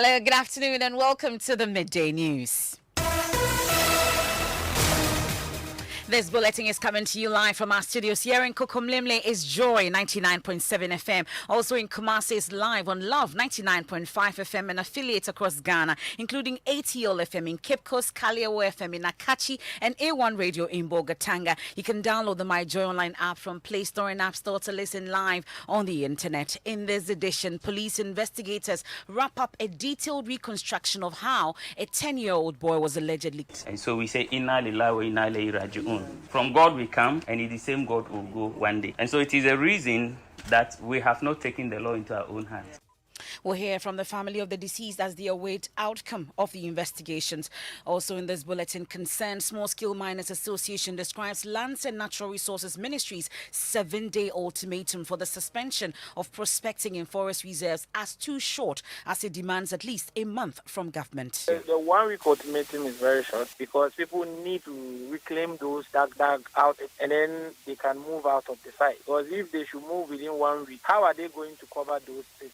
Hello, good afternoon, and welcome to the Midday News. This bulletin is coming to you live from our studios here in Kokomlimle is Joy 99.7 FM. Also in Kumasi is live on Love 99.5 FM and affiliates across Ghana, including ATL FM in Cape Coast, Kaleo FM in Akachi, and A1 Radio in Bogatanga. You can download the My Joy Online app from Play Store and App Store to listen live on the internet. In this edition, police investigators wrap up a detailed reconstruction of how a 10-year-old boy was allegedly. And so we say, Inna lillahi wa inna ilayhi raji'un. From God we come, and in the same God will go one day. And so it is a reason that we have not taken the law into our own hands. We'll hear from the family of the deceased as they await outcome of the investigations. Also in this bulletin, Concerned Small Scale Miners Association describes Lands and Natural Resources Ministry's 7-day ultimatum for the suspension of prospecting in forest reserves as too short, as it demands at least a month from government. The 1 week ultimatum is very short because people need to reclaim those that dug out and then they can move out of the site. Because if they should move within 1 week, how are they going to cover those things?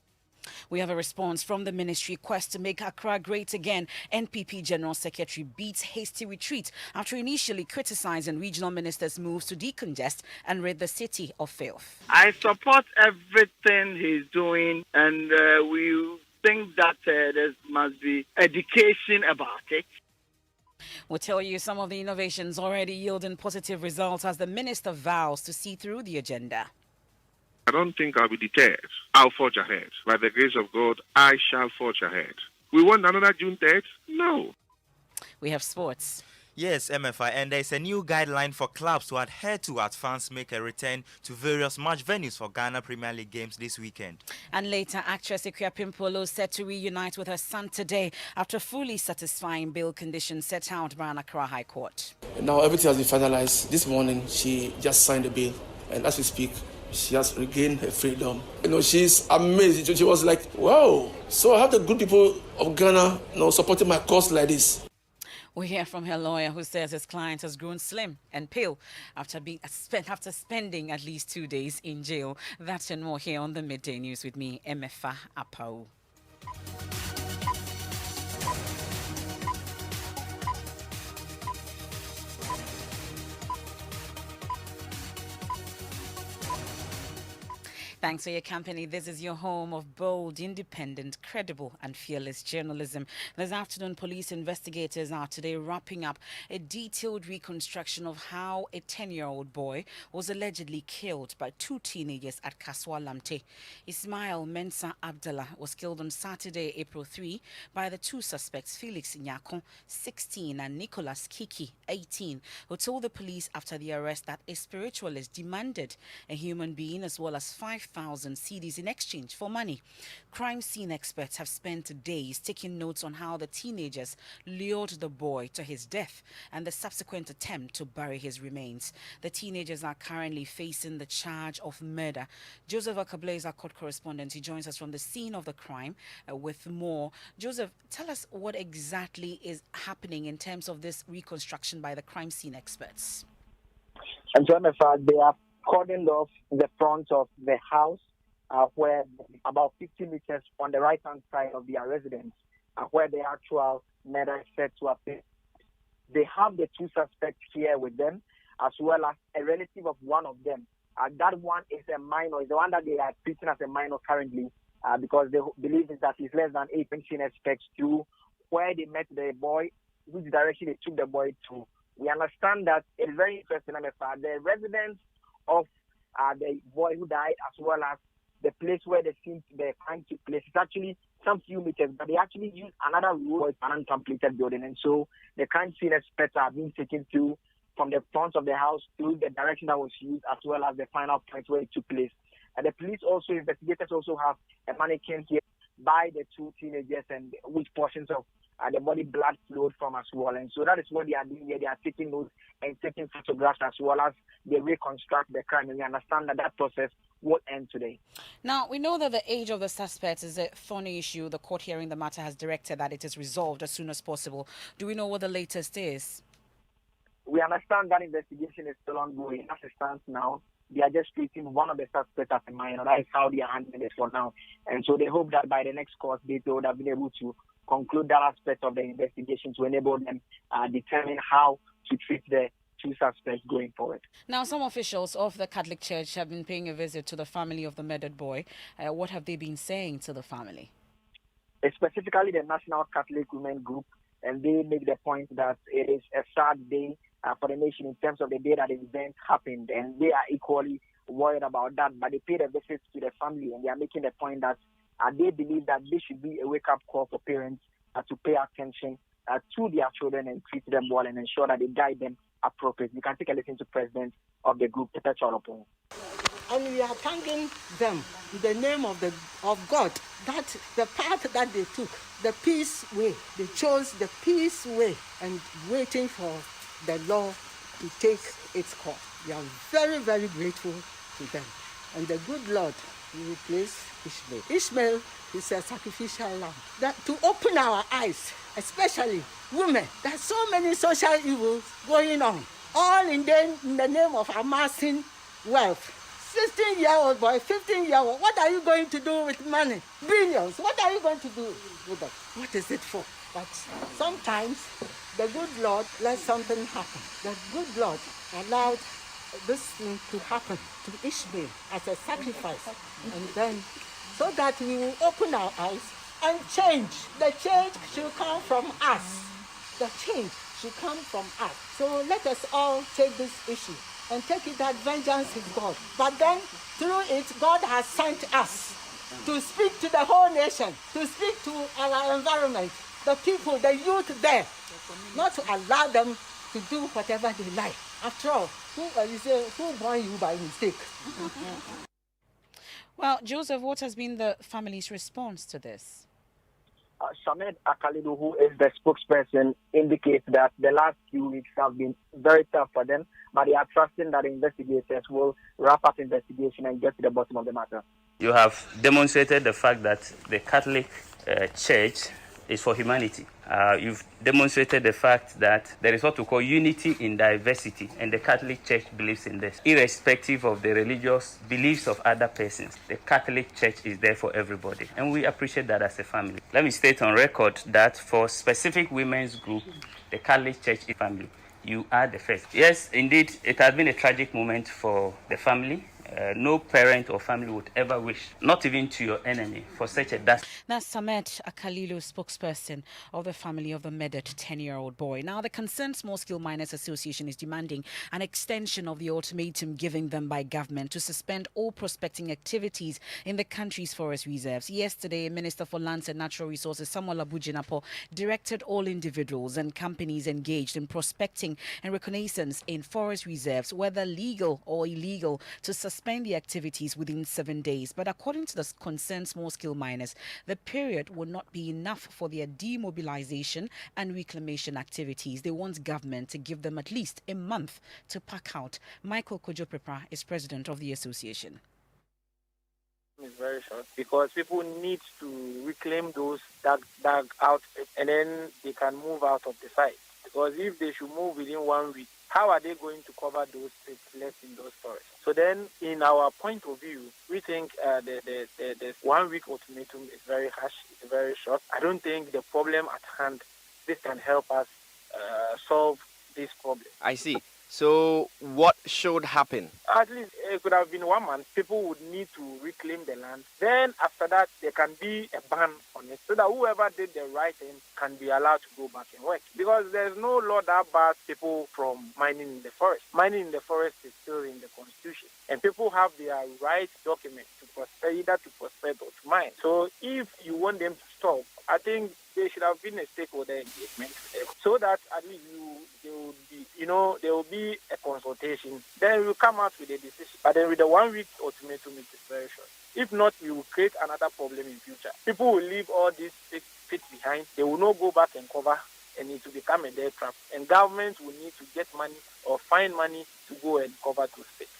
We have a response from the ministry quest to make Accra great again. NPP General Secretary beats hasty retreat after initially criticizing regional ministers' moves to decongest and rid the city of filth. I support everything he's doing, and we think that there must be education about it. We'll tell you some of the innovations already yielding positive results as the minister vows to see through the agenda. I don't think I'll be deterred. I'll forge ahead. By the grace of God, I shall forge ahead. We want another June 3rd? No. We have sports. Yes, MFI, and there's a new guideline for clubs to adhere to as fans make a return to various match venues for Ghana Premier League games this weekend. And later, actress Ikea Pimpolo set to reunite with her son today after fully satisfying bail conditions set out by an Accra High Court. Now everything has been finalized. This morning, she just signed the bill, and as we speak, she has regained her freedom. She's amazed. She was like, wow. So I have the good people of Ghana supporting my cause like this. We hear from her lawyer who says his client has grown slim and pale after spending at least 2 days in jail. That and more here on the Midday News with me, Emefa Apau. Thanks for your company. This is your home of bold, independent, credible, and fearless journalism. This afternoon, police investigators are today wrapping up a detailed reconstruction of how a 10-year-old boy was allegedly killed by two teenagers at Kaswa Lamte. Ismail Mensa Abdallah was killed on Saturday, April 3, by the two suspects, Felix Nyakon, 16, and Nicholas Kiki, 18, who told the police after the arrest that a spiritualist demanded a human being as well as 5,000 cedis in exchange for money. Crime scene experts have spent days taking notes on how the teenagers lured the boy to his death and the subsequent attempt to bury his remains. The teenagers are currently facing the charge of murder. Joseph Akable is our court correspondent. He joins us from the scene of the crime with more. Joseph, tell us what exactly is happening in terms of this reconstruction by the crime scene experts. And so, they are cordoned off the front of the house where about 50 meters on the right-hand side of their residence where the actual murder is said to appear. They have the two suspects here with them as well as a relative of one of them. That one is a minor, is the one that they are treating as a minor currently because they believe that he's less than 18 expects to where they met the boy, which direction they took the boy to. We understand that it's very interesting. The residence of the boy who died as well as the place where the crime took place. It's actually some few meters, but they actually used another road for an uncompleted building. And so the crime scene experts are being taken to from the front of the house to the direction that was used as well as the final point where it took place. And the police also, investigators also have a mannequin here by the two teenagers and which portions of the body blood flowed from as well. And so that is what they are doing here. They are taking notes and taking photographs as well as they reconstruct the crime. And we understand that that process will end today. Now, we know that the age of the suspects is a thorny issue. The court hearing the matter has directed that it is resolved as soon as possible. Do we know what the latest is? We understand that investigation is still ongoing as it stands now. they are just treating one of the suspects as a minor. That is how they are handling it for now. And so they hope that by the next court date, they would have been able to conclude that aspect of the investigation to enable them determine how to treat the two suspects going forward. Now, some officials of the Catholic Church have been paying a visit to the family of the murdered boy. What have they been saying to the family? Specifically, the National Catholic Women Group, and they make the point that it is a sad day for the nation in terms of the day that the event happened, and they are equally worried about that. But they paid a visit to the family, and they are making the point that they believe that this should be a wake-up call for parents to pay attention to their children and treat them well and ensure that they guide them appropriately. You can take a listen to President of the group, Peter Cholopon. And we are thanking them in the name of God that the path that they took, the peace way, they chose the peace way and waiting for the law to take its course. We are very, very grateful to them. And the good Lord will replace Ishmael. Ishmael is a sacrificial lamb. That to open our eyes, especially women, there's so many social evils going on, all in the name of amassing wealth. 16-year-old boy, 15-year-old, what are you going to do with money? Billions, what are you going to do with them? What is it for? But sometimes the good Lord let something happen. The good Lord allowed this thing to happen to Ishmael as a sacrifice. And then, so that we will open our eyes and change. The change should come from us. The change should come from us. So let us all take this issue and take it that vengeance is God. But then, through it, God has sent us to speak to the whole nation, to speak to our environment, the people, the youth there, not to allow them to do whatever they like. After all, who born you by mistake? Well, Joseph, what has been the family's response to this? Shamed Akalidu, who is the spokesperson, indicates that the last few weeks have been very tough for them, but they are trusting that investigators will wrap up investigation and get to the bottom of the matter. You have demonstrated the fact that the Catholic Church is for humanity. You've demonstrated the fact that there is what we call unity in diversity, and the Catholic Church believes in this. Irrespective of the religious beliefs of other persons, the Catholic Church is there for everybody, and we appreciate that as a family. Let me state on record that for specific women's group, the Catholic Church is family. You are the first. Yes, indeed, it has been a tragic moment for the family. No parent or family would ever wish, not even to your enemy, for such a dastardly. That's Samet Akalilu, spokesperson of the family of the murdered 10-year-old boy. Now, the Concerned Small Scale Miners Association is demanding an extension of the ultimatum given them by government to suspend all prospecting activities in the country's forest reserves. Yesterday, Minister for Lands and Natural Resources, Samuel Abujinapo, directed all individuals and companies engaged in prospecting and reconnaissance in forest reserves, whether legal or illegal, to suspend the activities within 7 days. But according to the Concerned Small Scale Miners, the period will not be enough for their demobilization and reclamation activities. They want government to give them at least a month to pack out. Michael Kojo-Prepra is president of the association. It's very short because people need to reclaim those dug out, and then they can move out of the site. Because if they should move within 1 week, how are they going to cover those spaces left in those forests? So then, in our point of view, we think the 1 week ultimatum is very harsh, it's very short. I don't think the problem at hand, this can help us solve this problem. I see. So what should happen? At least it could have been 1 month. People would need to reclaim the land. Then after that, there can be a ban on it so that whoever did the right thing can be allowed to go back and work. Because there's no law that bars people from mining in the forest. Mining in the forest is still in the constitution. And people have their right document to prospect, either to prospect or to mine. So if you want them to stop, I think there should have been a stakeholder engagement so that at least there will be a consultation. Then we'll come out with a decision. But then with the 1 week ultimatum, it is very short. If not, we will create another problem in future. People will leave all these pits behind. They will not go back and cover, and it will become a death trap. And government will need to get money or find money to go and cover those pits.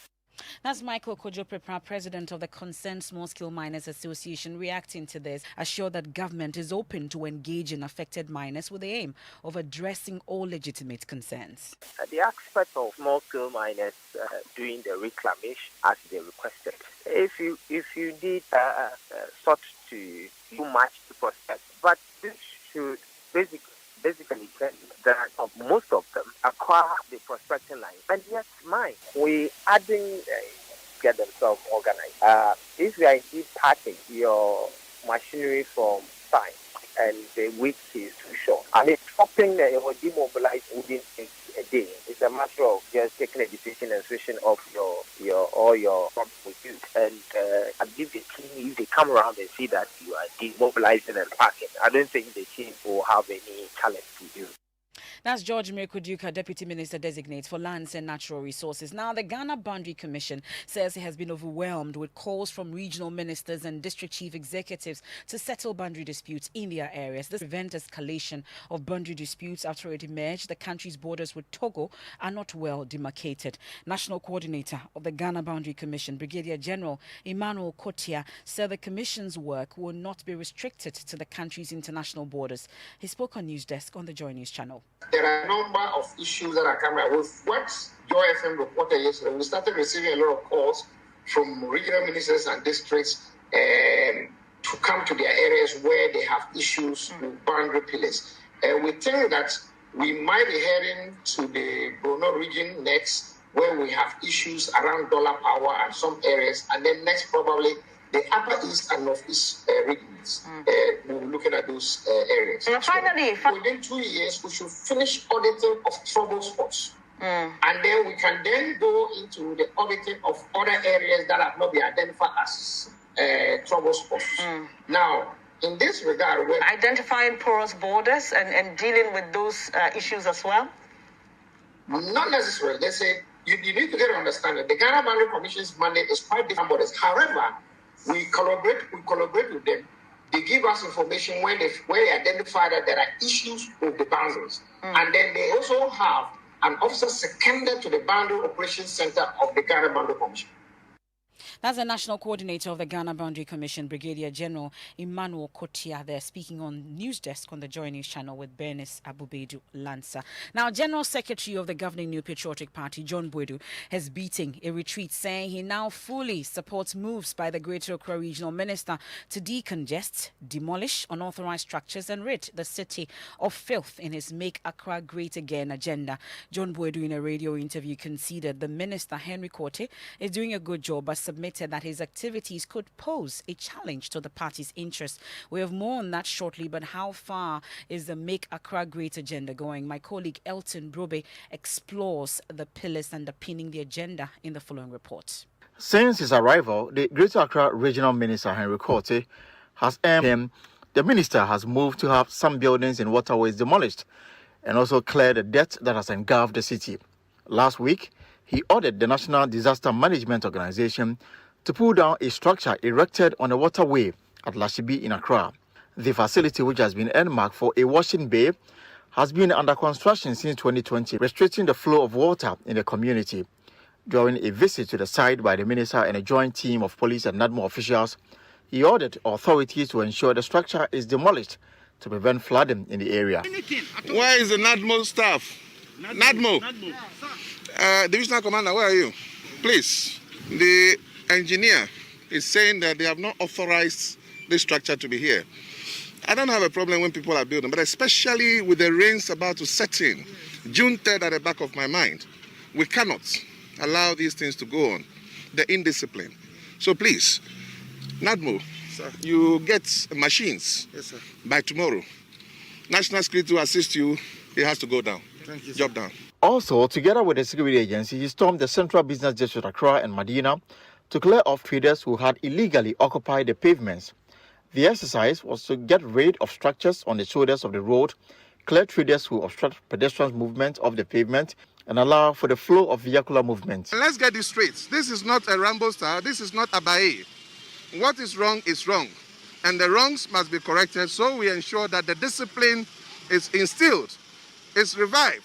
That's Michael Kojo-Prepra, president of the Concerned Small Scale Miners Association, reacting to this, assured that government is open to engaging affected miners with the aim of addressing all legitimate concerns. The aspect of small scale miners doing the reclamation as they requested. If you did sought to do much to prospect, but this should basically tell you that most of them acquire the prospecting line, and yet mine, we adding get themselves organized. If you are indeed parting your machinery from science and the week is too short, I mean, stopping or demobilizing within a day is a matter of just taking a decision and switching off all your problems with you. And I believe the team, if they come around and see that you are demobilizing and parking, I don't think the team will have any challenge to you. That's George Mekuduka, Deputy Minister Designate for Lands and Natural Resources. Now, the Ghana Boundary Commission says it has been overwhelmed with calls from regional ministers and district chief executives to settle boundary disputes in their areas. This prevents escalation of boundary disputes after it emerged the country's borders with Togo are not well demarcated. National Coordinator of the Ghana Boundary Commission, Brigadier General Emmanuel Kotia, said the Commission's work will not be restricted to the country's international borders. He spoke on News Desk on the Joy News channel. There are a number of issues that are coming up. With what Joy FM reported yesterday, we started receiving a lot of calls from regional ministers and districts to come to their areas where they have issues with boundary pillars. We think that we might be heading to the Bruno region next, where we have issues around dollar power and some areas, and then next probably the upper east and northeast regions. We'll be looking at those areas. And finally, within 2 years, we should finish auditing of trouble spots. And then we can then go into the auditing of other areas that have not been identified as trouble spots. Now, in this regard, we're identifying porous borders and dealing with those issues as well? Not necessarily. They say you need to get an understanding. The Ghana Boundary Commission's mandate is quite different borders. However, we collaborate with them. They give us information when they identify that there are issues with the boundaries. And then they also have an officer seconded to the Boundary Operations Center of the Ghana Boundary Commission. That's the National Coordinator of the Ghana Boundary Commission, Brigadier General Emmanuel Kotia, there speaking on News Desk on the Joy News channel with Bernice Abubedu Lansa. Now, General Secretary of the governing New Patriotic Party, John Boadu, has beaten a retreat, saying he now fully supports moves by the Greater Accra Regional Minister to decongest, demolish unauthorized structures and rid the city of filth in his Make Accra Great Again agenda. John Boadu, in a radio interview, conceded the Minister, Henry Korte, is doing a good job, but submitted that his activities could pose a challenge to the party's interests. We have more on that shortly, but how far is the Make Accra Great agenda going? My colleague Elton Brobe explores the pillars underpinning the agenda in the following report. Since his arrival, the Greater Accra Regional Minister Henry Korte has him. The minister has moved to have some buildings and waterways demolished and also clear the dirt that has engulfed the city. Last week, he ordered the National Disaster Management Organization to pull down a structure erected on a waterway at Lashibi in Accra. The facility, which has been earmarked for a washing bay, has been under construction since 2020, restricting the flow of water in the community. During a visit to the site by the minister and a joint team of police and NADMO officials, he ordered authorities to ensure the structure is demolished to prevent flooding in the area. Where is the NADMO staff? NADMO. Divisional Commander, where are you? Please, the engineer is saying that they have not authorized this structure to be here. I don't have a problem when people are building, but especially with the rains about to set in, June 3rd at the back of my mind, we cannot allow these things to go on, the indiscipline. So please, NADMO, sir, you get machines by tomorrow. National Security to assist you, it has to go down. Thank you, sir. Job done. Also, together with the security agency, he stormed the Central Business District Accra and Medina to clear off traders who had illegally occupied the pavements. The exercise was to get rid of structures on the shoulders of the road, clear traders who obstruct pedestrians' movement of the pavement, and allow for the flow of vehicular movement. Let's get this straight. This is not a Rambo style. This is not Abaye. What is wrong, and the wrongs must be corrected, so we ensure that the discipline is instilled, is revived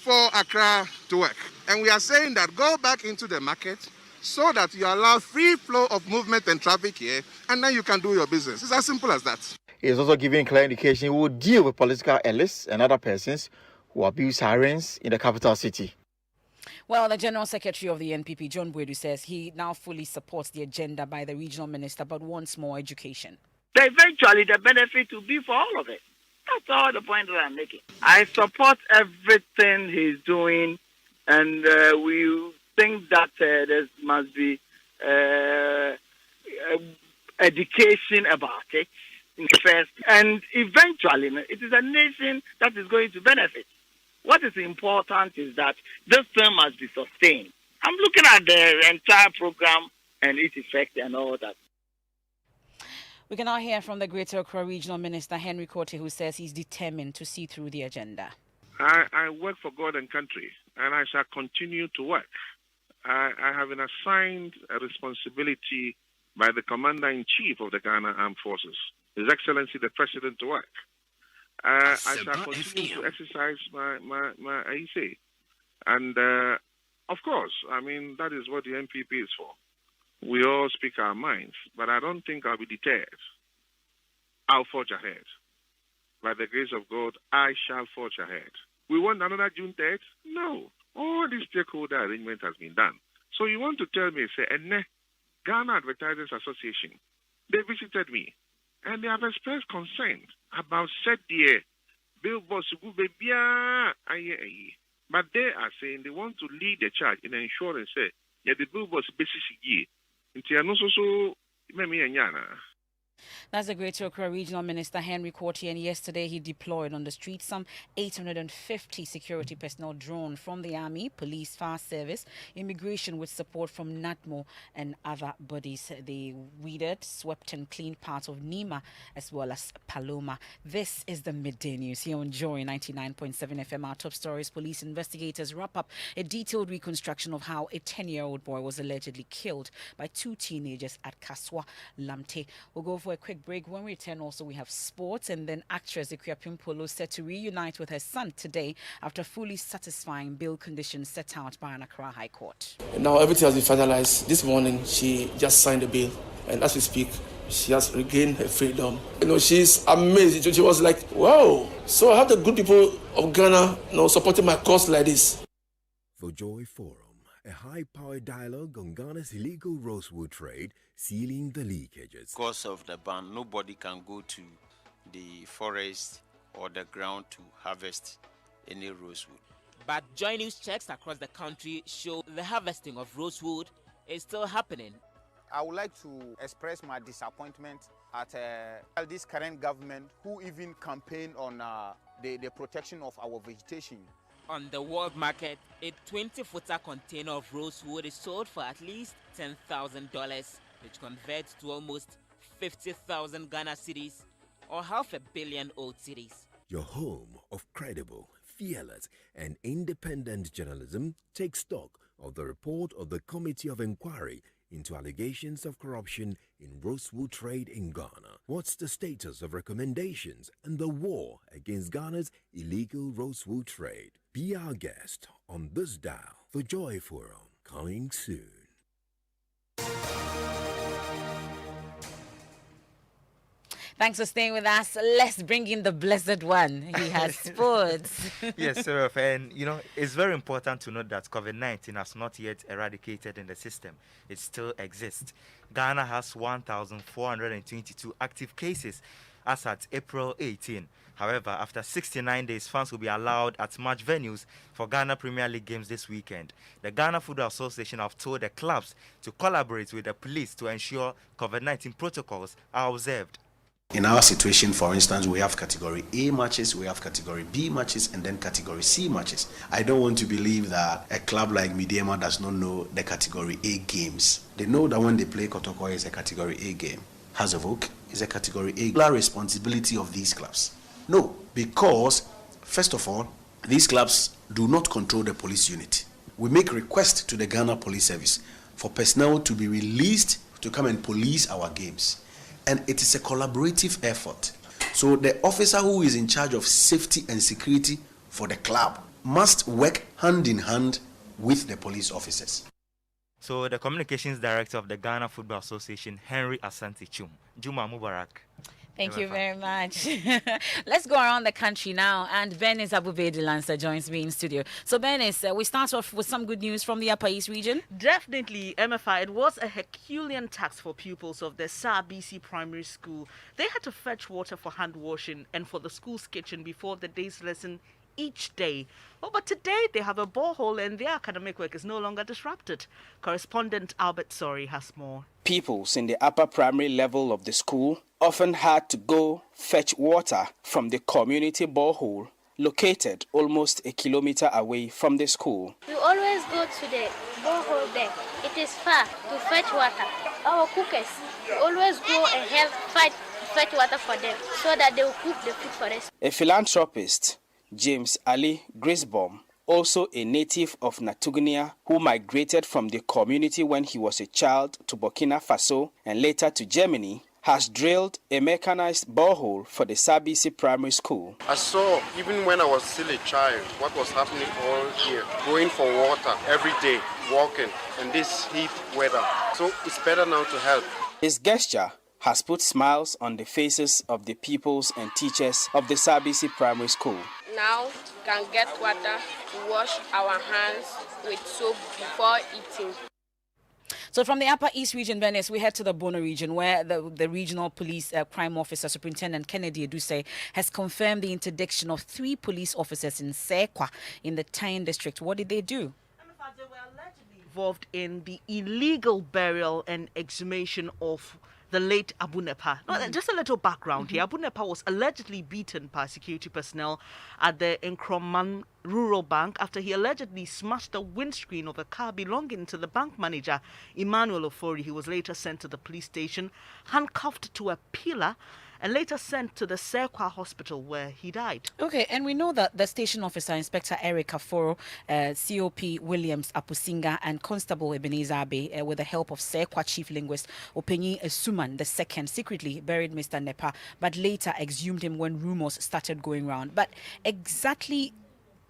for Accra to work. And we are saying that go back into the market, so that you allow free flow of movement and traffic here, and then you can do your business. It's as simple as that. He is also giving clear indication he will deal with political elites and other persons who abuse sirens in the capital city. Well, the General Secretary of the NPP, John Bwedu, says he now fully supports the agenda by the regional minister, but wants more education. Eventually, the benefit will be for all of it. That's all the point that I'm making. I support everything he's doing, and we think that there must be education about it first, and eventually it is a nation that is going to benefit. What is important is that this thing must be sustained. I'm looking at the entire program and its effect and all that. We can now hear from the Greater Accra Regional Minister, Henry Korte, who says he's determined to see through the agenda. I work for God and country, and I shall continue to work. I have been assigned a responsibility by the Commander-in-Chief of the Ghana Armed Forces, His Excellency the President, to work. I shall continue to exercise my AEC. And, of course, I mean, that is what the NPP is for. We all speak our minds, but I don't think I'll be deterred. I'll forge ahead. By the grace of God, I shall forge ahead. We want another June 3rd? No. All this stakeholder arrangement has been done. So you want to tell me, say, Ghana Advertisers Association, they visited me, and they have expressed concern about set the billboards, but they are saying they want to lead the charge in ensuring, say, yeah, the billboards basically. That's the Greater Accra Regional Minister, Henry Korte, and yesterday he deployed on the street some 850 security personnel drawn from the Army, Police, Fire Service, Immigration with support from NATMO and other bodies. They weeded, swept and cleaned parts of Nima as well as Paloma. This is the Midday News here on Joy 99.7 FM. Our top stories: police investigators wrap up a detailed reconstruction of how a 10-year-old boy was allegedly killed by two teenagers at Kaswa, Lamte. We'll go for a quick break. When we return, also we have sports, and then actress Ikuya Pimpolo set to reunite with her son today after fully satisfying bail conditions set out by an Accra High Court. Now everything has been finalized. This morning she just signed the bill, and as we speak, she has regained her freedom. She's amazing. She was like, wow. So I have the good people of Ghana, supporting my cause like this. The Joy Forum, a high-powered dialogue on Ghana's illegal rosewood trade, sealing the leakages. Because of the ban, nobody can go to the forest or the ground to harvest any rosewood. But Joy News checks across the country show the harvesting of rosewood is still happening. I would like to express my disappointment at this current government, who even campaign on the protection of our vegetation. On the world market, a 20-footer container of rosewood is sold for at least $10,000, which converts to almost 50,000 Ghana cedis, or $500 million old cedis. Your home of credible, fearless, and independent journalism takes stock of the report of the Committee of Inquiry into allegations of corruption in rosewood trade in Ghana. What's the status of recommendations and the war against Ghana's illegal rosewood trade? Be our guest on this dial. The Joy Forum, coming soon. Thanks for staying with us. Let's bring in the blessed one. He has sports. Yes, sir. And, it's very important to note that COVID-19 has not yet eradicated in the system. It still exists. Ghana has 1,422 active cases as at April 18. However, after 69 days, fans will be allowed at match venues for Ghana Premier League games this weekend. The Ghana Football Association have told the clubs to collaborate with the police to ensure COVID-19 protocols are observed. In our situation, for instance, we have category A matches, we have category B matches, and then category C matches. I don't want to believe that a club like Midday does not know the category A games. They know that when they play Kotoko is a category A game. House of Oak is a category A. The responsibility of these clubs? No, because, first of all, these clubs do not control the police unit. We make requests to the Ghana Police Service for personnel to be released to come and police our games. And it is a collaborative effort. So the officer who is in charge of safety and security for the club must work hand in hand with the police officers. So the communications director of the Ghana Football Association, Henry Asante Chum. Juma Mubarak. Thank you very much. Let's go around the country now. And Benis Abubede Lancer joins me in studio. So, Benis, we start off with some good news from the Upper East region. Definitely, MFI. It was a Herculean task for pupils of the SABC Primary School. They had to fetch water for hand washing and for the school's kitchen before the day's lesson each day. Oh, but today they have a borehole and their academic work is no longer disrupted. Correspondent Albert Sori has more. Pupils in the upper primary level of the school often had to go fetch water from the community borehole located almost a kilometer away from the school. We always go to the borehole there. It is far to fetch water. Our cookers always go and help fetch water for them so that they will cook the food for us. A philanthropist, James Ali Grisbom, also a native of Natugnia who migrated from the community when he was a child to Burkina Faso and later to Germany, has drilled a mechanized borehole for the Sabisi Primary School. I saw, even when I was still a child, what was happening all here, going for water every day, walking, in this heat weather. So it's better now to help. His gesture has put smiles on the faces of the pupils and teachers of the Sabisi Primary School. Now can get water to wash our hands with soap before eating. So from the Upper East region, Venice, we head to the Bono region where the regional police crime officer, Superintendent Kennedy Eduse, has confirmed the interdiction of 3 police officers in Sekwa in the Tyne district. What did they do? Involved in the illegal burial and exhumation of the late Abu Nepa. Just a little background here. Abu Nepa was allegedly beaten by security personnel at the Nkroman Rural Bank after he allegedly smashed the windscreen of a car belonging to the bank manager, Emmanuel Ofori. He was later sent to the police station, handcuffed to a pillar, and later sent to the Sekwa hospital where he died. Okay, and we know that the station officer, Inspector Eric Aforo, COP Williams Apusinga, and Constable Ebenezer Abe, with the help of Sekwa chief linguist Openyi Esuman II, secretly buried Mr. Nepa, but later exhumed him when rumors started going around. But exactly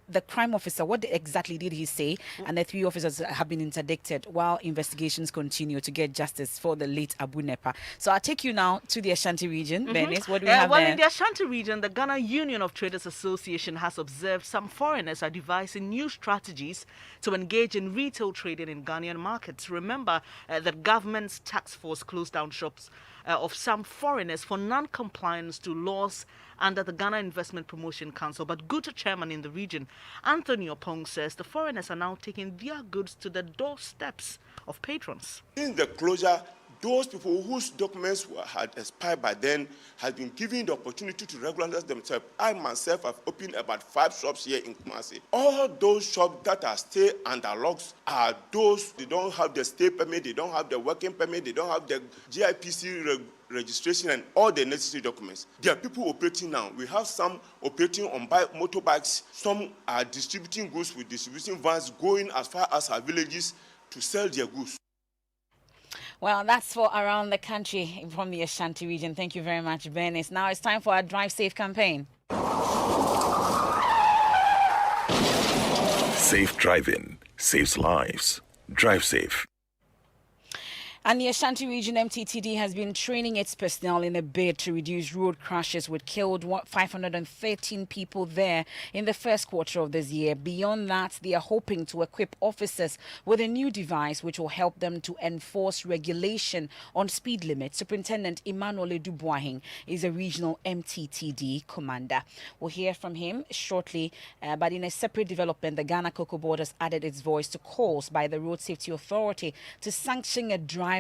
the crime officer, what exactly did he say? And the 3 officers have been interdicted while investigations continue to get justice for the late Abu Nepa. So I'll take you now to the Ashanti region. Benis, what do we have there? In the Ashanti region, the Ghana Union of Traders Association has observed some foreigners are devising new strategies to engage in retail trading in Ghanaian markets. Remember that government's task force closed down shops of some foreigners for non-compliance to laws under the Ghana Investment Promotion Council. But GUTA chairman in the region, Anthony Opong, says the foreigners are now taking their goods to the doorsteps of patrons. In the closure, those people whose documents had expired by then have been given the opportunity to regularize themselves. I myself have opened about 5 shops here in Kumasi. All those shops that are still under locks are those, they don't have the stay permit, they don't have the working permit, they don't have the GIPC registration and all the necessary documents. There are people operating now. We have some operating on motorbikes. Some are distributing goods with distribution vans going as far as our villages to sell their goods. Well, that's for around the country from the Ashanti region. Thank you very much, Benis. Now it's time for our Drive Safe campaign. Safe driving saves lives. Drive safe. And the Ashanti Region MTTD has been training its personnel in a bid to reduce road crashes, which killed 513 people there in the first quarter of this year. Beyond that, they are hoping to equip officers with a new device which will help them to enforce regulation on speed limits. Superintendent Emmanuel Dubois is a regional MTTD commander. We'll hear from him shortly, but in a separate development, the Ghana Cocoa Board has added its voice to calls by the Road Safety Authority to sanction a driver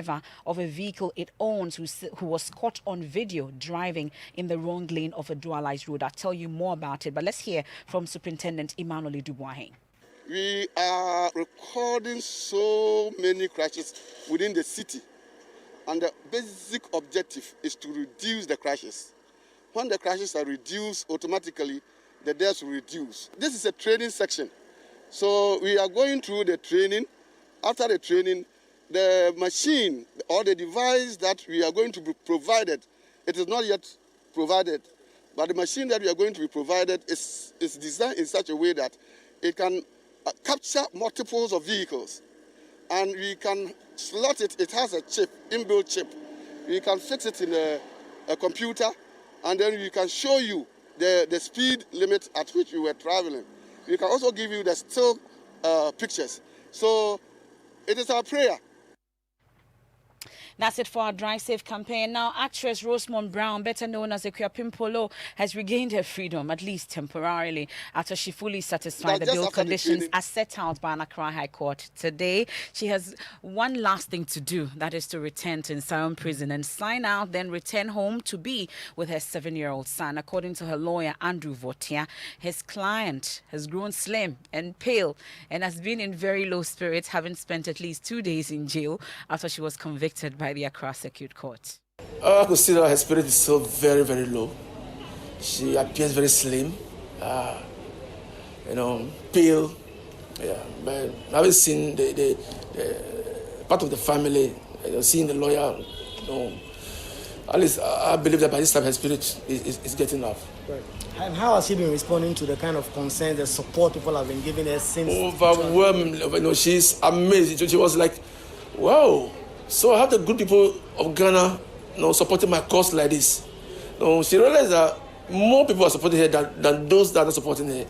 of a vehicle it owns who was caught on video driving in the wrong lane of a dualized road. I'll tell you more about it, but let's hear from Superintendent Emmanuel Dubois. We are recording so many crashes within the city, and the basic objective is to reduce the crashes. When the crashes are reduced, automatically the deaths will reduce. This is a training section, so we are going through the training. After the training, the machine or the device that we are going to be provided, it is not yet provided, but the machine that we are going to be provided is designed in such a way that it can capture multiples of vehicles. and we can slot it. It has a chip, inbuilt chip. We can fix it in a computer, and then we can show you the speed limit at which you were traveling. We can also give you the still pictures. So it is our prayer. That's it for our Drive Safe campaign. Now, actress Rosamund Brown, better known as Ekua Pimpolo, has regained her freedom, at least temporarily, after she fully satisfied the bail conditions as set out by an Accra High Court. Today, she has one last thing to do, that is to return to Nsawam prison and sign out, then return home to be with her 7-year-old son. According to her lawyer, Andrew Votia, his client has grown slim and pale and has been in very low spirits, having spent at least 2 days in jail after she was convicted by the Accra Circuit Court. I could see that her spirit is so very, very low. She appears very slim, pale. Yeah, but I haven't seen the part of the family, seeing the lawyer. At least I believe that by this time her spirit is getting up. Right. And how has she been responding to the kind of concerns, the support people have been giving her since? Overwhelming. She's amazing. She was like, wow. So I have the good people of Ghana, supporting my cause like this. She realized that more people are supporting her than those that are supporting her.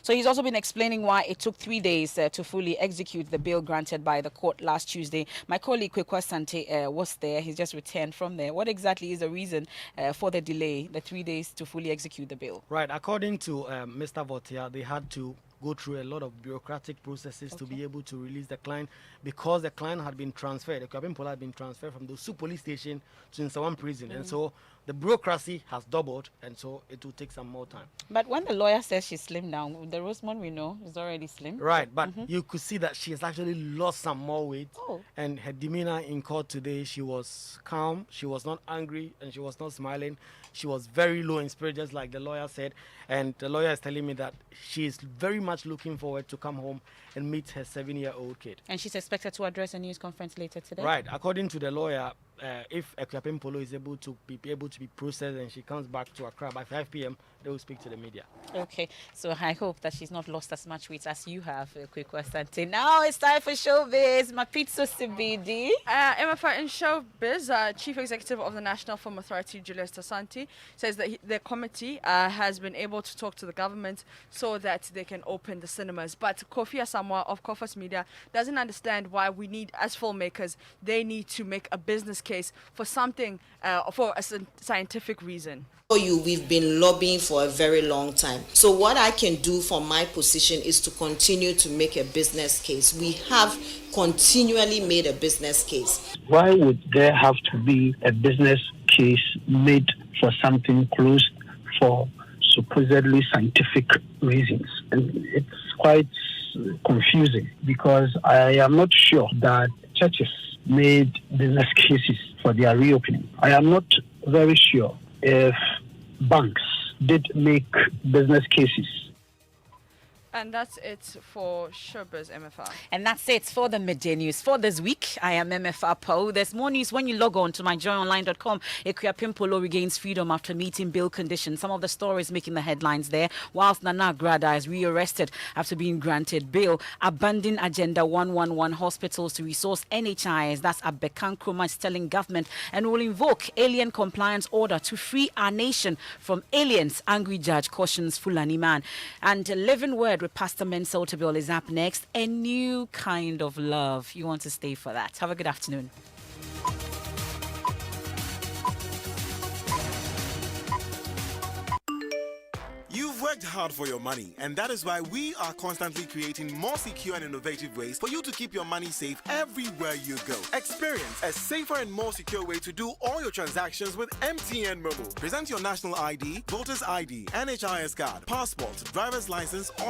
So he's also been explaining why it took 3 days to fully execute the bail granted by the court last Tuesday. My colleague Kwekwa Sante was there. He's just returned from there. What exactly is the reason for the delay, the 3 days to fully execute the bail? Right. According to Mr. Votia, they had to go through a lot of bureaucratic processes to be able to release the client, because the client had been transferred. The Kabimpola had been transferred from the Dosu police station to Nsawam prison. And so the bureaucracy has doubled, and so it will take some more time. But when the lawyer says she's slim down, the Rosamund we know is already slim. Right, but you could see that she has actually lost some more weight. And her demeanor in court today, she was calm, she was not angry, and she was not smiling. She was very low in spirit, just like the lawyer said. And the lawyer is telling me that she is very much looking forward to come home and meet her 7-year-old kid. And she's expected to address a news conference later today? Right. According to the lawyer, if Ekua Pimpolo is able to be processed and she comes back to Accra by 5 p.m., they will speak to the media. Okay, so I hope that she's not lost as much weight as you have, Kwekwa Sante. Now it's time for Showbiz. Mapitso Sibidi. MFR in Showbiz, Chief Executive of the National Film Authority, Julius Tasanti, says that the committee has been able to talk to the government so that they can open the cinemas. But Kofi Asamoah of Kofas Media doesn't understand why we need, as filmmakers, they need to make a business case for something, for a scientific reason. We've been lobbying for a very long time. So what I can do from my position is to continue to make a business case. We have continually made a business case. Why would there have to be a business case made for something closed for supposedly scientific reasons? And it's quite confusing, because I am not sure that churches made business cases for their reopening. I am not very sure if banks did make business cases. And that's it for Showbiz MFR. And that's it for the Midday News for this week. I am MFR Po. There's more news when you log on to myjoyonline.com. Ekua Pimpolo regains freedom after meeting bail conditions. Some of the stories making the headlines there. Whilst Nana Grada is rearrested after being granted bail. Abandon Agenda 111 hospitals to resource NHIs. That's Abekan Kroma is telling government, and will invoke alien compliance order to free our nation from aliens. Angry judge cautions Fulani man. And Living Word with Pastor Mensel Tabil is up next. A new kind of love. You want to stay for that. Have a good afternoon. You've worked hard for your money, and that is why we are constantly creating more secure and innovative ways for you to keep your money safe everywhere you go. Experience a safer and more secure way to do all your transactions with MTN Mobile. Present your national ID, voter's ID, NHIS card, passport, driver's license, or